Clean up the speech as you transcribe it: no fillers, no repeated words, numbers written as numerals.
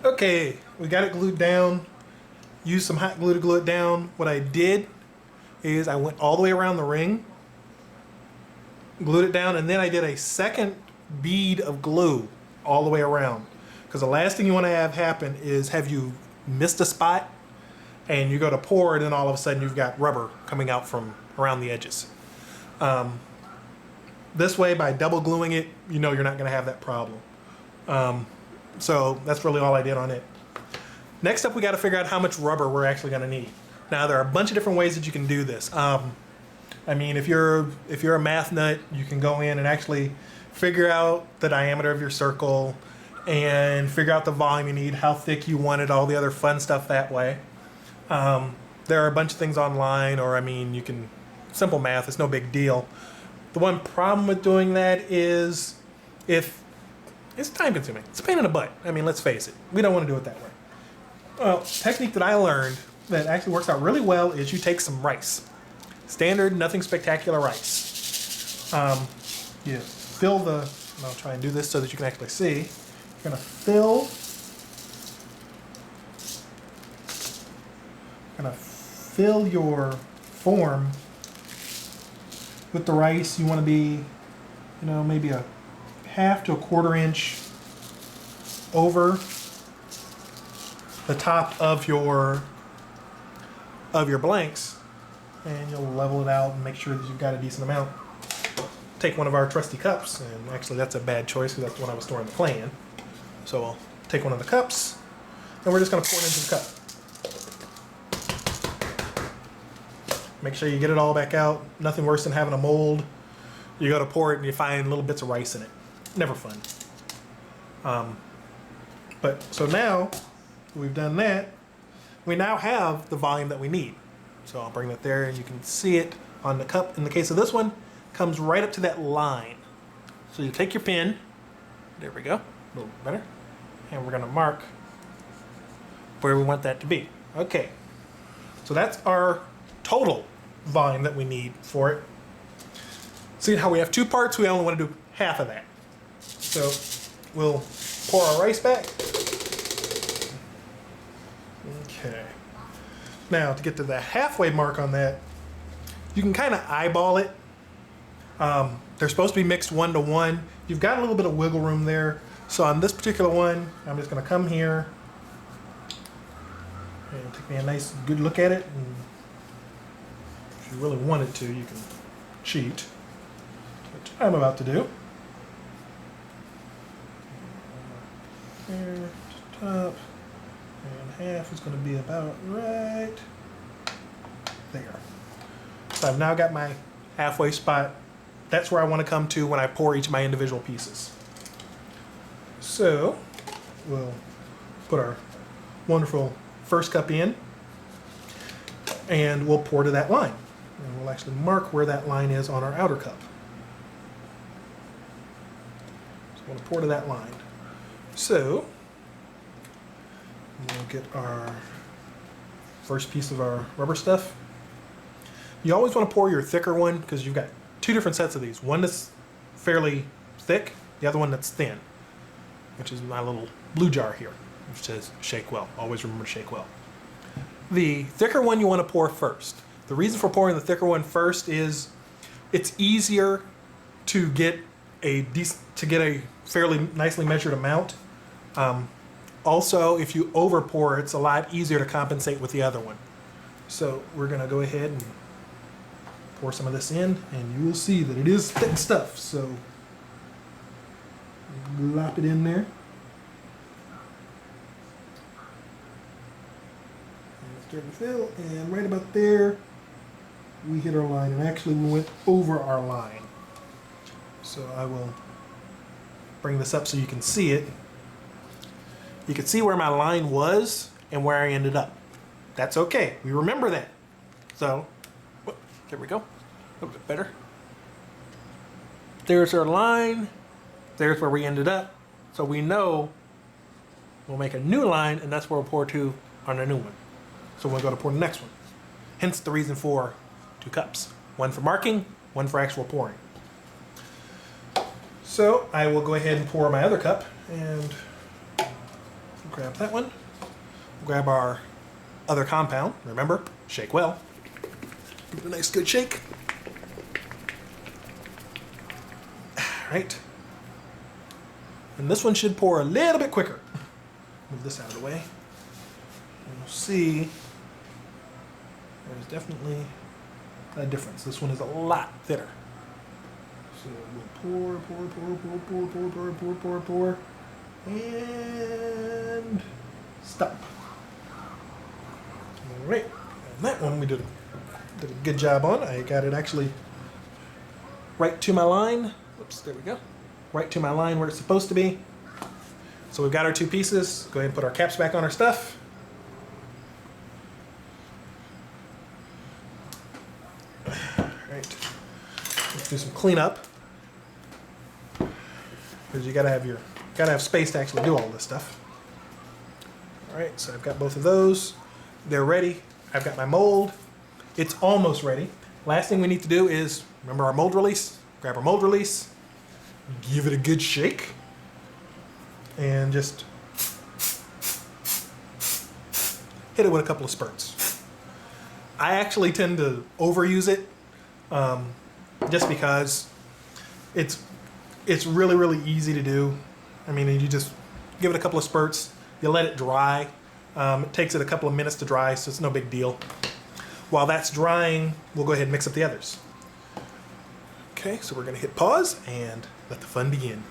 Okay, we got it glued down. Used some hot glue to glue it down. What I did is I went all the way around the ring, glued it down, and then I did a second bead of glue all the way around. Because the last thing you want to have happen is have you missed a spot and you go to pour and then all of a sudden you've got rubber coming out from around the edges. This way, by double gluing it, you know you're not going to have that problem. So that's really all I did on it. Next up, we got to figure out how much rubber we're actually going to need. Now, there are a bunch of different ways that you can do this. I mean, if you're a math nut, you can go in and actually figure out the diameter of your circle and figure out the volume you need, how thick you want it, all the other fun stuff that way. There are a bunch of things online, or I mean, you can, simple math, it's no big deal. The one problem with doing that is if it's time consuming. It's a pain in the butt. I mean, let's face it. We don't want to do it that way. Well, technique that I learned that actually works out really well is you take some rice. Standard, nothing spectacular rice. You fill the, and I'll try and do this so that you can actually see. You're going to fill your form with the rice. You want to be, maybe a half to a quarter inch over the top of your blanks, and you'll level it out and make sure that you've got a decent amount. Take one of our trusty cups, and actually that's a bad choice because that's the one I was storing the clay in. So I'll take one of the cups, and we're just going to pour it into the cup. Make sure you get it all back out. Nothing worse than having a mold. You go to pour it and you find little bits of rice in it. Never fun. But so now we've done that. We now have the volume that we need. So I'll bring that there and you can see it on the cup. In the case of this one, comes right up to that line. So you take your pen, there we go, a little bit better, and we're gonna mark where we want that to be. Okay, so that's our total volume that we need for it. See how we have two parts, we only want to do half of that. So we'll pour our rice back. Okay. Now to get to the halfway mark on that, you can kind of eyeball it. They're supposed to be mixed 1 to 1. You've got a little bit of wiggle room there. So on this particular one, I'm just going to come here and take me a nice good look at it. And if you really wanted to, you can cheat, which I'm about to do. There, to top, and half is going to be about right there. So I've now got my halfway spot. That's where I want to come to when I pour each of my individual pieces. So we'll put our wonderful first cup in, and we'll pour to that line. And we'll actually mark where that line is on our outer cup. So we'll pour to that line. So we'll get our first piece of our rubber stuff. You always want to pour your thicker one because you've got two different sets of these. One that's fairly thick, the other one that's thin, which is my little blue jar here, which says shake well. Always remember to shake well. The thicker one you want to pour first. The reason for pouring the thicker one first is it's easier to get a fairly nicely measured amount. Also, if you over pour, it's a lot easier to compensate with the other one. So we're going to go ahead and pour some of this in, and you will see that it is thick stuff. So glop it in there. And start to fill, and right about there, we hit our line, and actually we went over our line. So I will bring this up so you can see it. You can see where my line was and where I ended up. That's okay. We remember that. So, there we go. A little bit better. There's our line. There's where we ended up. So we know we'll make a new line, and that's where we'll pour to on the new one. So we'll go to pour the next one. Hence the reason for 2 cups. One for marking, one for actual pouring. So I will go ahead and pour my other cup, and Grab that one. Grab our other compound. Remember, shake well. Give it a nice good shake. All right. And this one should pour a little bit quicker. Move this out of the way. And you'll see there's definitely a difference. This one is a lot thinner. So we'll pour, and stop. All right, and that one we did a good job on. I got it actually right to my line. Oops, there we go. Right to my line where it's supposed to be. So we've got our two pieces. Go ahead and put our caps back on our stuff. All right, let's do some cleanup. Because you gotta have space to actually do all this stuff. All right, so I've got both of those. They're ready. I've got my mold. It's almost ready. Last thing we need to do is, remember our mold release? Grab our mold release, give it a good shake, and just hit it with a couple of spurts. I actually tend to overuse it just because it's really, really easy to do. I mean, you just give it a couple of spurts, you let it dry. It takes it a couple of minutes to dry, so it's no big deal. While that's drying, we'll go ahead and mix up the others. Okay, so we're gonna hit pause and let the fun begin.